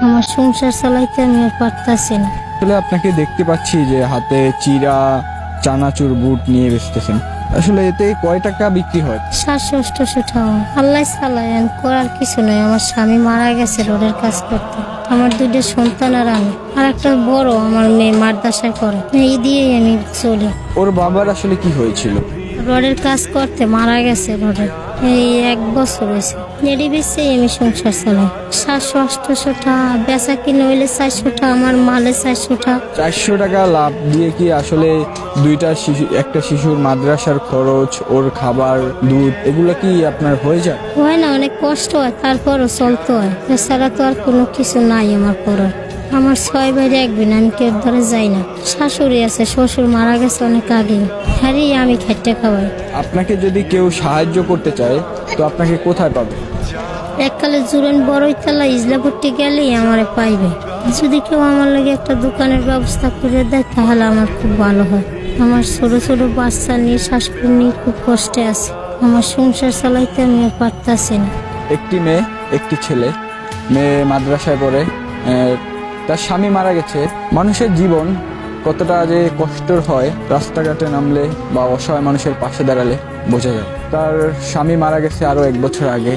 আমার সংসার চালাইতে আমি আর পারতাছি না। আসলে আপনাকে দেখতে পাচ্ছি যে হাতে চিরা চানাচুর বুট নিয়ে বেচতেছেন। আসলে এতে কয় টাকা বিক্রি হয়? 700-800 টাকা। আল্লাহ চালায়, করার কিছু নয়। আমার স্বামী মারা গেছে রোডের কাজ করতে। আমার 2টা সন্তান আর আমি, আর একটা বড় আমার মেয়ে মাদ্রাসায় পড়ে। এই দিয়েই আমি চলি। ওর বাবার আসলে কি হয়েছিল? রোডের কাজ করতে মারা গেছে রোডের। এই 1 বছর হয়েছে। এটি বেচেই আমি সংসার চালাই। 700-800 টাকা বেচা কিনে হইলে 400 টাকা, আমার মালে 400 টাকা। 400 টাকা লাভ দিয়ে কি আসলে একটা শিশুর মাদ্রাসার খরচ, ওর খাবার, দুধ এগুলো কি আপনার হয়ে যায়? হয় না, অনেক কষ্ট হয়, তারপরও চলতে হয়। এছাড়া তো আর কোনো কিছু নাই আমার করার। আমার 6 ভাইয়ের 1 বোন, আমি কেউ ধরে যাই না। শাশুড়ি আছে, শ্বশুর মারা গেছে অনেক আগে। হ্যাঁ, আমি খাইতে খাওয়াই। আপনাকে যদি কেউ সাহায্য করতে চায় তো আপনাকে কোথায় পাবে? এককালে জুরেন বড়ইতলা ইজলাপট্টি গেলেই আমারে পাইবে। যদি কেউ আমার লাগে একটা দোকানের ব্যবস্থা করে দেয় তাহলে আমার খুব ভালো হয়। আমার ছোট ছোট বাচ্চা নিয়ে শাশুড়ি নিয়ে খুব কষ্টে আছে। আমার সংসার চালাইতে আমি আর পারতাছি না। একটি মেয়ে, একটি ছেলে। মেয়ে মাদ্রাসায় পড়ে, তার স্বামী মারা গেছে। মানুষের জীবন কতটা যে কষ্টের হয় রাস্তাঘাটে নামলে বা অসহায় মানুষের পাশে দাঁড়ালে বোঝা যায়। তার স্বামী মারা গেছে আরো 1 বছর আগে।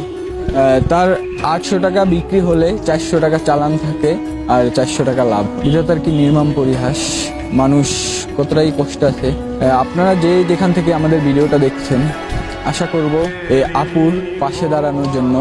তার 800 টাকা বিক্রি হলে 400 টাকা চালান থাকে আর 400 টাকা লাভ। এটা তার কি নির্মম পরিহাস। মানুষ কতটাই কষ্ট আছে। আপনারা যেখান থেকে আমাদের ভিডিওটা দেখছেন, আশা করব এই আপুর পাশে দাঁড়ানোর জন্য।